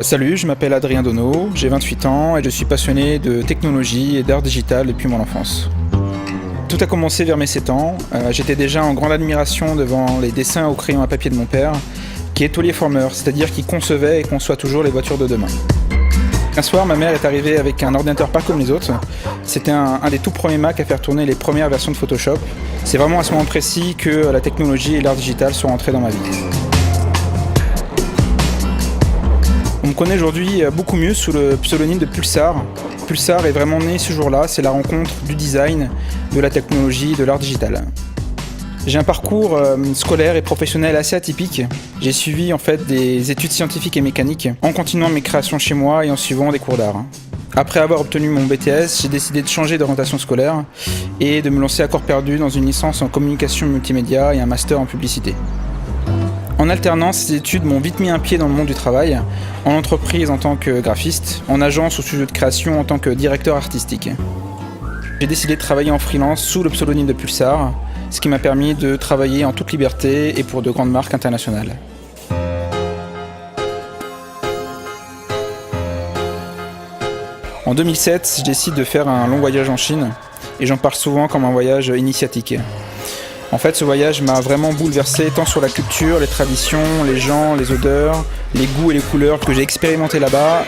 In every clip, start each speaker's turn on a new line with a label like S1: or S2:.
S1: Salut, je m'appelle Adrien Donneau, j'ai 28 ans et je suis passionné de technologie et d'art digital depuis mon enfance. Tout a commencé vers mes 7 ans. J'étais déjà en grande admiration devant les dessins au crayon à papier de mon père, qui est taulier-formeur, c'est-à-dire qui concevait et conçoit toujours les voitures de demain. Un soir, ma mère est arrivée avec un ordinateur pas comme les autres. C'était un des tout premiers Mac à faire tourner les premières versions de Photoshop. C'est vraiment à ce moment précis que la technologie et l'art digital sont entrés dans ma vie. On me connaît aujourd'hui beaucoup mieux sous le pseudonyme de Pulsar. Pulsar est vraiment né ce jour-là, c'est la rencontre du design, de la technologie, de l'art digital. J'ai un parcours scolaire et professionnel assez atypique. J'ai suivi en fait des études scientifiques et mécaniques en continuant mes créations chez moi et en suivant des cours d'art. Après avoir obtenu mon BTS, j'ai décidé de changer d'orientation scolaire et de me lancer à corps perdu dans une licence en communication multimédia et un master en publicité. En alternance, ces études m'ont vite mis un pied dans le monde du travail, en entreprise en tant que graphiste, en agence ou studio de création en tant que directeur artistique. J'ai décidé de travailler en freelance sous le pseudonyme de Pulsar, ce qui m'a permis de travailler en toute liberté et pour de grandes marques internationales. En 2007, je décide de faire un long voyage en Chine, et j'en parle souvent comme un voyage initiatique. En fait, ce voyage m'a vraiment bouleversé tant sur la culture, les traditions, les gens, les odeurs, les goûts et les couleurs que j'ai expérimenté là-bas.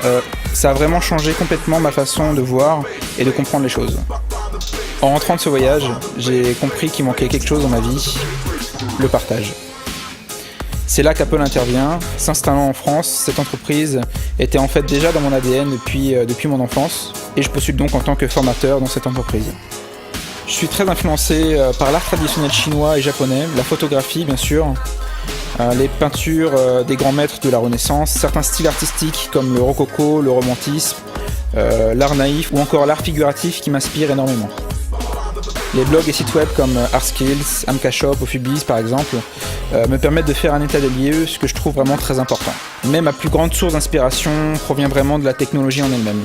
S1: Ça a vraiment changé complètement ma façon de voir et de comprendre les choses. En rentrant de ce voyage, j'ai compris qu'il manquait quelque chose dans ma vie, le partage. C'est là qu'Apple intervient. S'installant en France, cette entreprise était en fait déjà dans mon ADN depuis mon enfance et je postule donc en tant que formateur dans cette entreprise. Je suis très influencé par l'art traditionnel chinois et japonais, la photographie bien sûr, les peintures des grands maîtres de la Renaissance, certains styles artistiques comme le rococo, le romantisme, l'art naïf ou encore l'art figuratif qui m'inspirent énormément. Les blogs et sites web comme ArtSkills, Amkashop ou Fubis par exemple me permettent de faire un état des lieux, ce que je trouve vraiment très important. Mais ma plus grande source d'inspiration provient vraiment de la technologie en elle-même.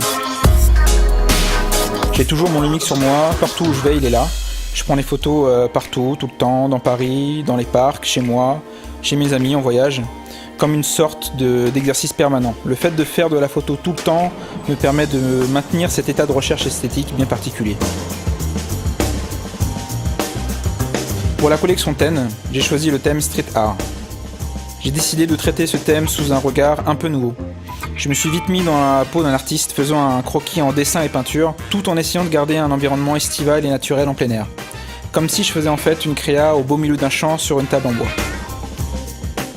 S1: J'ai toujours mon Lumix sur moi, partout où je vais il est là. Je prends les photos partout, tout le temps, dans Paris, dans les parcs, chez moi, chez mes amis en voyage, comme une sorte d'exercice permanent. Le fait de faire de la photo tout le temps me permet de maintenir cet état de recherche esthétique bien particulier. Pour la collection TEN, j'ai choisi le thème Street Art. J'ai décidé de traiter ce thème sous un regard un peu nouveau. Je me suis vite mis dans la peau d'un artiste faisant un croquis en dessin et peinture, tout en essayant de garder un environnement estival et naturel en plein air. Comme si je faisais en fait une créa au beau milieu d'un champ sur une table en bois.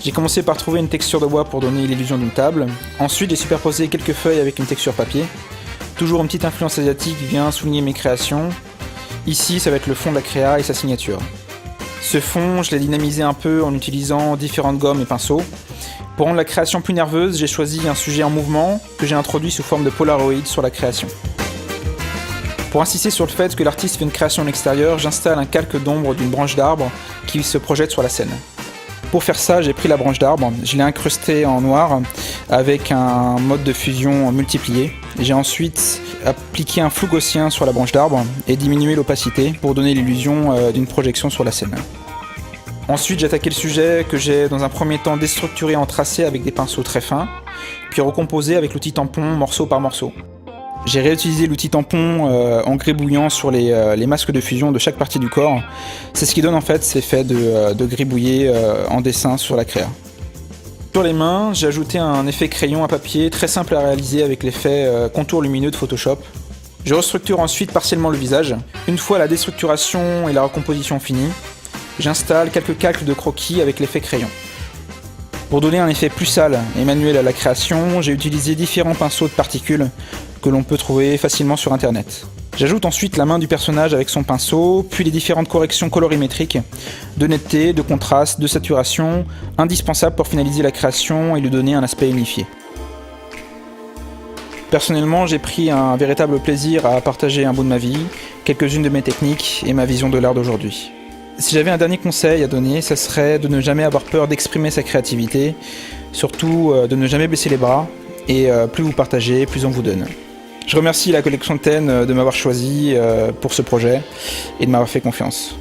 S1: J'ai commencé par trouver une texture de bois pour donner l'illusion d'une table. Ensuite, j'ai superposé quelques feuilles avec une texture papier. Toujours une petite influence asiatique vient souligner mes créations. Ici, ça va être le fond de la créa et sa signature. Ce fond, je l'ai dynamisé un peu en utilisant différentes gommes et pinceaux. Pour rendre la création plus nerveuse, j'ai choisi un sujet en mouvement que j'ai introduit sous forme de Polaroid sur la création. Pour insister sur le fait que l'artiste fait une création à l'extérieur, j'installe un calque d'ombre d'une branche d'arbre qui se projette sur la scène. Pour faire ça, j'ai pris la branche d'arbre, je l'ai incrustée en noir avec un mode de fusion multiplié. J'ai ensuite appliqué un flou gaussien sur la branche d'arbre et diminué l'opacité pour donner l'illusion d'une projection sur la scène. Ensuite, j'ai attaqué le sujet que j'ai dans un premier temps déstructuré en tracé avec des pinceaux très fins, puis recomposé avec l'outil tampon morceau par morceau. J'ai réutilisé l'outil tampon en gribouillant sur les masques de fusion de chaque partie du corps. C'est ce qui donne en fait cet effet de gribouiller en dessin sur la créa. Sur les mains, j'ai ajouté un effet crayon à papier très simple à réaliser avec l'effet contour lumineux de Photoshop. Je restructure ensuite partiellement le visage. Une fois la déstructuration et la recomposition finie, j'installe quelques calques de croquis avec l'effet crayon. Pour donner un effet plus sale et manuel à la création, j'ai utilisé différents pinceaux de particules que l'on peut trouver facilement sur internet. J'ajoute ensuite la main du personnage avec son pinceau, puis les différentes corrections colorimétriques, de netteté, de contraste, de saturation, indispensables pour finaliser la création et lui donner un aspect unifié. Personnellement, j'ai pris un véritable plaisir à partager un bout de ma vie, quelques-unes de mes techniques et ma vision de l'art d'aujourd'hui. Si j'avais un dernier conseil à donner, ça serait de ne jamais avoir peur d'exprimer sa créativité, surtout de ne jamais baisser les bras, et plus vous partagez, plus on vous donne. Je remercie la collection TEN de m'avoir choisi pour ce projet et de m'avoir fait confiance.